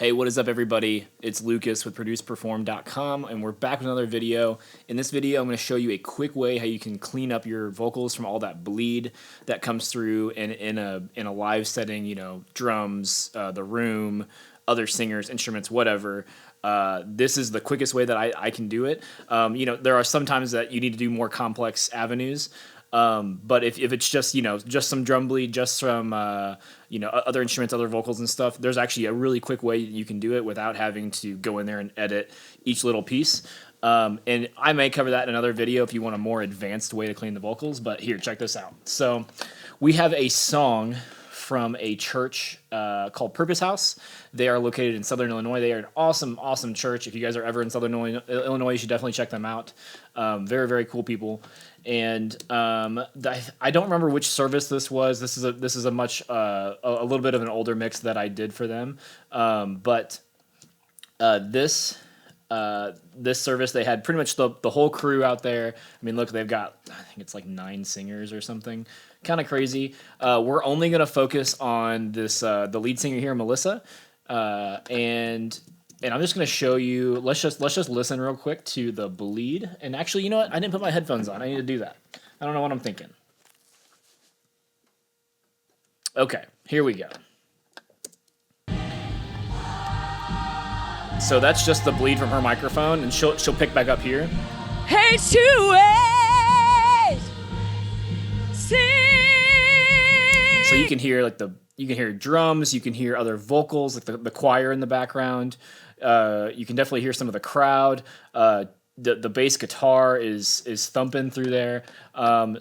Hey, what is up, everybody? It's Lucas with ProducePerform.com, and we're back with another video. In this video, I'm going to show you a quick way how you can clean up your vocals from all that bleed that comes through in a live setting. You know, drums, the room, other singers, instruments, whatever. This is the quickest way that I can do it. You know, there are some times that you need to do more complex avenues. But if it's just, you know, just some drum bleed, just some, you know, other instruments, other vocals and stuff, there's actually a really quick way you can do it without having to go in there and edit each little piece. And I may cover that in another video if you want a more advanced way to clean the vocals, but here, check this out. So we have a song from a church called Purpose House. They are located in Southern Illinois. They are an awesome, awesome church. If you guys are ever in Southern Illinois, you should definitely check them out. Very, very cool people. And I don't remember which service this was. This is a much a little bit of an older mix that I did for them. But this service, they had pretty much the whole crew out there. I mean, look, they've got, I think it's like 9 singers or something. Kind of crazy. We're only going to focus on this the lead singer here, Melissa, and I'm just going to show you. Let's just listen real quick to the bleed. And actually, you know what? I didn't put my headphones on. I need to do that. I don't know what I'm thinking. Okay, here we go. So that's just the bleed from her microphone, and she'll pick back up here. Hey, two ways. So you can hear you can hear drums, you can hear other vocals, like the choir in the background. You can definitely hear some of the crowd. The bass guitar is thumping through there.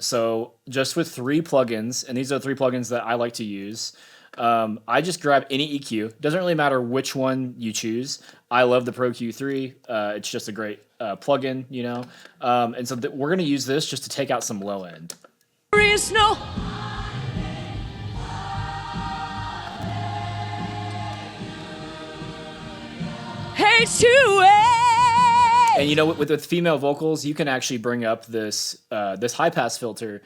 So just with 3 plugins, and these are the 3 plugins that I like to use. I just grab any EQ. Doesn't really matter which one you choose. I love the Pro Q3. It's just a great plugin, you know. And so we're going to use this just to take out some low end. There is no. Hey, two ways. And you know, with female vocals, you can actually bring up this high pass filter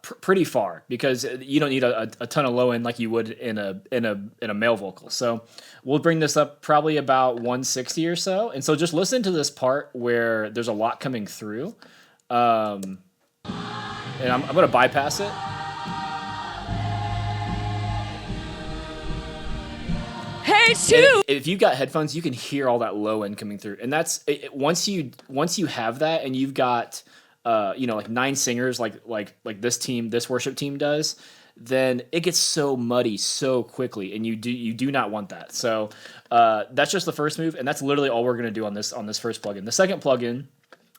pretty far, because you don't need a ton of low end like you would in a male vocal. So we'll bring this up probably about 160 or so. And so just listen to this part where there's a lot coming through. And I'm going to bypass it. Hey, two. If you've got headphones, you can hear all that low end coming through. And that's once you have that, and you've got you know, like 9 singers, like this worship team does, then it gets so muddy so quickly, and you do not want that. So that's just the first move, and that's literally all we're gonna do on this first plugin. The second plugin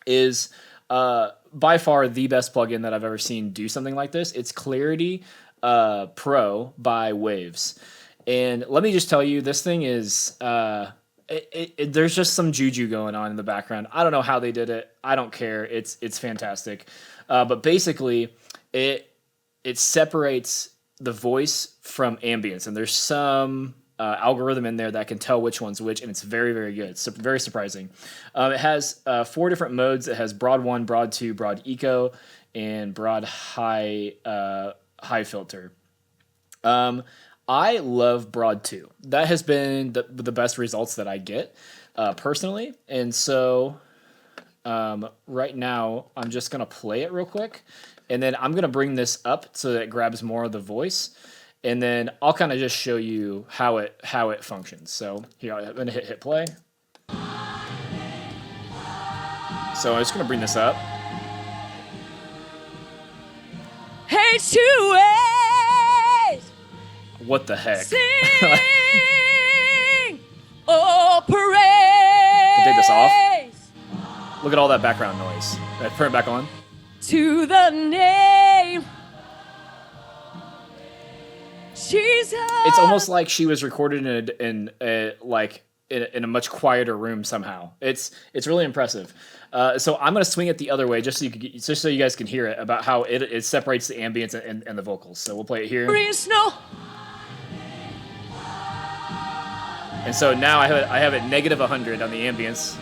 is by far the best plugin that I've ever seen do something like this. It's Clarity Pro by Waves. And let me just tell you, this thing is there's just some juju going on in the background. I don't know how they did it. I don't care. It's fantastic. But basically, it separates the voice from ambience, and there's some algorithm in there that can tell which one's which, and it's very, very good. It's very surprising. It has 4 different modes. It has broad 1, broad 2, broad eco, and broad high filter. I love broad 2. That has been the best results that I get personally. And so right now I'm just going to play it real quick, and then I'm going to bring this up so that it grabs more of the voice, and then I'll kind of just show you how it functions. So here, I'm going to hit play. So I'm just going to bring this up. Hey, two ways. What the heck? Sing, oh, Can take this off. praise Look at all that background noise. Turn it back on. to the name Jesus. It's almost like she was recorded in a much quieter room somehow. It's really impressive. So I'm gonna swing it the other way just so you guys can hear it, about how it separates the ambience and the vocals. So we'll play it here. There is no. And so now I have it negative 100 on the ambience.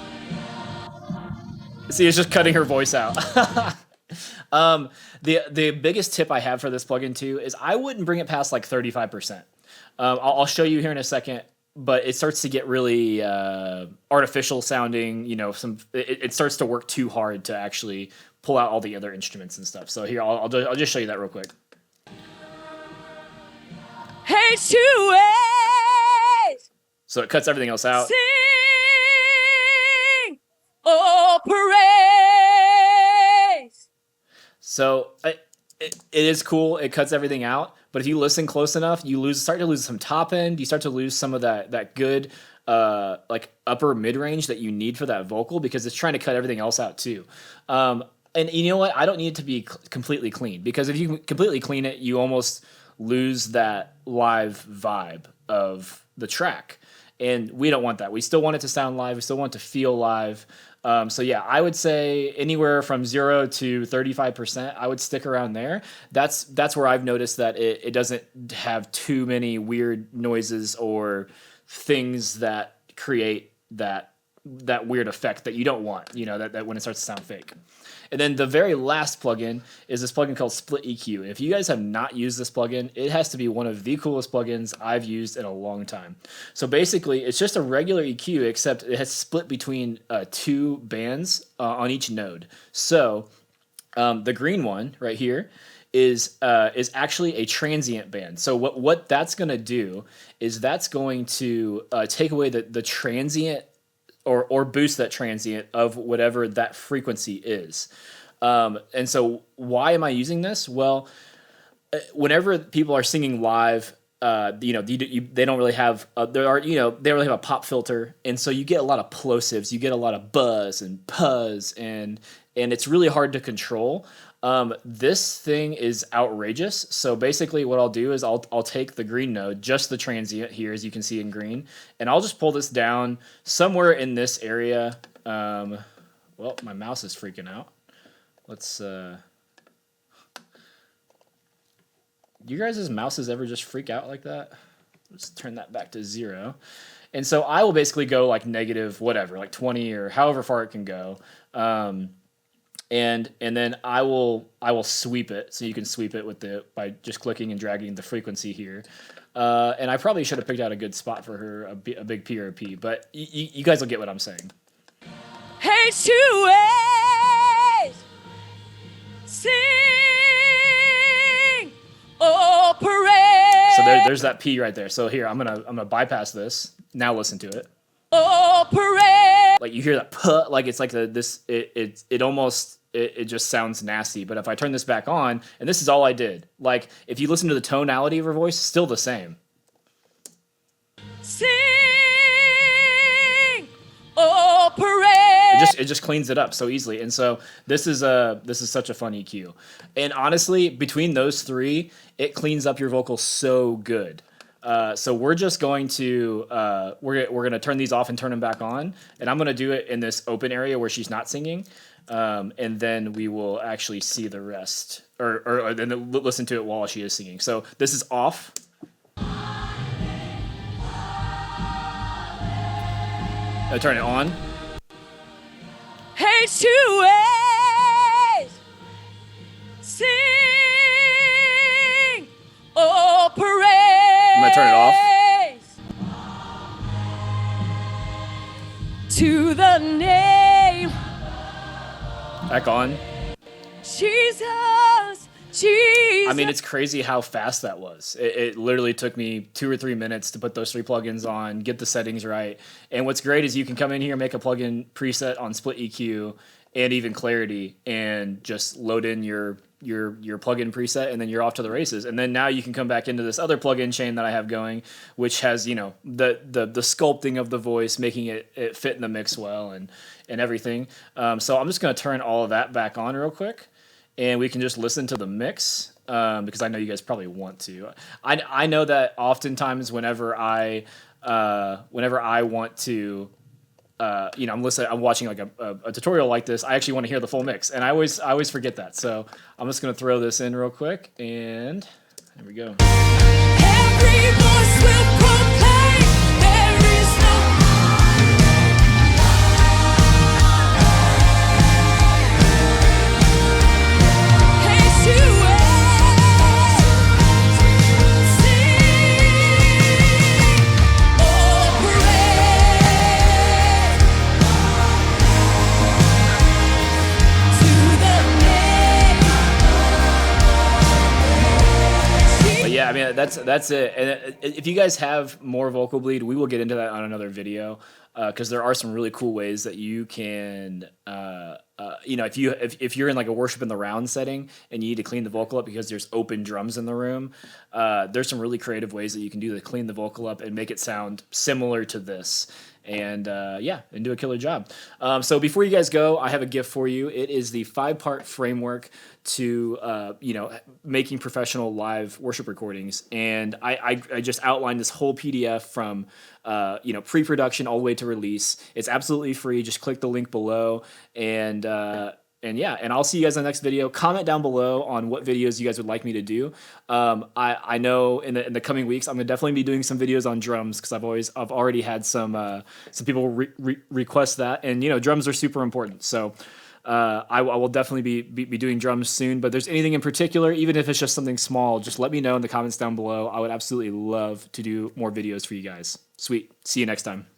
See, it's just cutting her voice out. The biggest tip I have for this plugin too is I wouldn't bring it past like 35%. I'll show you here in a second, but it starts to get really artificial sounding. It starts to work too hard to actually pull out all the other instruments and stuff. So here, I'll just show you that real quick. H2A's. So it cuts everything else out. Sing, oh praise. So it is cool. It cuts everything out. But if you listen close enough, you start to lose some top end. You start to lose some of that good like upper mid range that you need for that vocal, because it's trying to cut everything else out too. And you know what? I don't need it to be completely clean, because if you completely clean it, you almost lose that live vibe of the track. And we don't want that. We still want it to sound live. We still want it to feel live. So yeah, I would say anywhere from 0 to 35%, I would stick around there. That's where I've noticed that it doesn't have too many weird noises or things that create that weird effect that you don't want, that when it starts to sound fake. And then the very last plugin is this plugin called Split EQ. If you guys have not used this plugin, it has to be one of the coolest plugins I've used in a long time. So basically, it's just a regular EQ, except it has split between 2 bands on each node. So the green one right here is actually a transient band. So what that's going to do is that's going to take away the transient or boost that transient of whatever that frequency is. And so why am I using this? Well, whenever people are singing live, they don't really have they don't really have a pop filter, and so you get a lot of plosives, you get a lot of buzz and puzz, and it's really hard to control. This thing is outrageous. So basically what I'll do is I'll take the green node, just the transient here, as you can see in green, and I'll just pull this down somewhere in this area. Well, my mouse is freaking out. Let's, you guys' mouses ever just freak out like that? Let's turn that back to 0. And so I will basically go like negative whatever, like 20 or however far it can go. And then I will sweep it, so you can sweep it by just clicking and dragging the frequency here. And I probably should have picked out a good spot for her, a big P or a P, but you guys will get what I'm saying. H2A's. Sing, oh praise. So there's that P right there. So here, I'm gonna bypass this. Now listen to it. Oh praise. Like you hear that puh, like it's like it almost just sounds nasty. But if I turn this back on, and this is all I did, like if you listen to the tonality of her voice, still the same. Sing, oh praise. It just cleans it up so easily. And so this is such a fun EQ. And honestly, between those three, it cleans up your vocals so good. So we're just going to we're gonna turn these off and turn them back on, and I'm gonna do it in this open area where she's not singing, and then we will actually see the rest, or then listen to it while she is singing. So this is off. I turn it on. H2A's. Sing, oh praise. I'm gonna turn it off. To the name Back on. Jesus, Jesus. I mean, it's crazy how fast that was. It literally took me 2 or 3 minutes to put those 3 plugins on, get the settings right. And what's great is you can come in here, make a plugin preset on Split EQ and even Clarity, and just load in your plugin preset, and then you're off to the races. And then now you can come back into this other plugin chain that I have going, which has, the sculpting of the voice, making it fit in the mix well and everything. So I'm just going to turn all of that back on real quick, and we can just listen to the mix, because I know you guys probably want to. I know that oftentimes whenever I want to, I'm watching like a tutorial like this, I actually want to hear the full mix, and I always forget that. So I'm just going to throw this in real quick, and here we go. Every voice will proclaim there is no H2A's. Sing, oh that's it. And if you guys have more vocal bleed, we will get into that on another video, because there are some really cool ways that you can, if you're in like a worship in the round setting and you need to clean the vocal up because there's open drums in the room, there's some really creative ways that you can do to clean the vocal up and make it sound similar to this. And and do a killer job. So before you guys go, I have a gift for you. It is the 5-part framework to making professional live worship recordings, and I just outlined this whole PDF from pre-production all the way to release. It's absolutely free. Just click the link below, and I'll see you guys in the next video. Comment down below on what videos you guys would like me to do. I know in the coming weeks I'm gonna definitely be doing some videos on drums, because I've already had some people request that, and drums are super important. So I will definitely be doing drums soon. But if there's anything in particular, even if it's just something small, just let me know in the comments down below. I would absolutely love to do more videos for you guys. Sweet. See you next time.